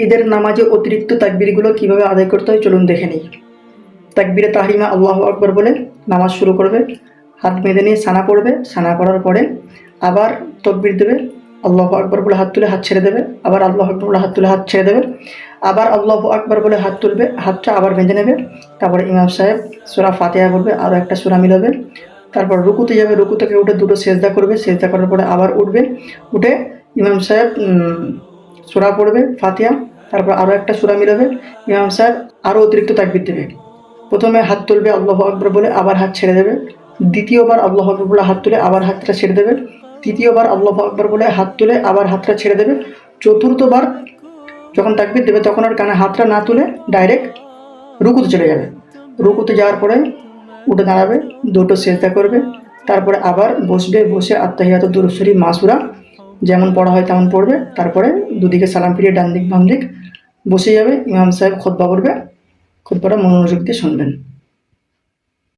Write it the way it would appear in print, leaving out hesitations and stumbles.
ঈদের নামাজে অতিরিক্ত তাকবীরগুলো কিভাবে আদায় করতে হয় চলুন দেখে নিই। তাকবীরে তাহরিমা আল্লাহু আকবার বলে নামাজ শুরু করবে, হাত বেঁধে নিয়ে সানা পড়বে, সানা পড়ার পরে আবার তকবীর দেবে, আল্লাহু আকবার বলে হাত তুলে হাত ছেড়ে দেবে, আবার আল্লাহু আকবার বলে হাত তুলে হাত ছেড়ে দেবে, আবার আল্লাহু আকবার বলে হাত তুলবে, হাতটা আবার বেঁধে নেবে। তারপরে ইমাম সাহেব সূরা ফাতিহা পড়বে, আরও একটা সূরা মিলাবে, তারপর রুকুতে যাবে, রুকু থেকে উঠে দুটো সেজদা করবে, সেজদা করার পরে আবার উঠবে, উঠে ইমাম সাহেব সূরা পড়বে ফাতিহা, তারপর আরও একটা সূরা মিলাবে, ইমাম সাহেব আরও অতিরিক্ত তাকবীর দেবে। প্রথমে হাত তুলবে আল্লাহু আকবার বলে, আবার হাত ছেড়ে দেবে, দ্বিতীয়বার আল্লাহু আকবার বলে হাত তুলে আবার হাতটা ছেড়ে দেবে, তৃতীয়বার আল্লাহু আকবার বলে হাত তুলে আবার হাতটা ছেড়ে দেবে, চতুর্থবার যখন তাকবীর দেবে তখন আর কানে হাতটা না তুলে ডাইরেক্ট রুকুতে চলে যাবে। রুকুতে যাওয়ার পরে উঠে দাঁড়াবে, দুটো সেজদা করবে, তারপরে আবার বসবে, বসে আত্তাহিয়াতু দুরূদ শরীফ মাসুরা যেমন পড়া হয় তেমন পড়বে, তারপরে দুদিকে সালাম ফিরিয়ে ডান দিক বাম দিক বসে যাবে, ইমাম সাহেব খুতবা পড়বে, খুতবাটা মনোযোগ দিয়ে শুনবেন।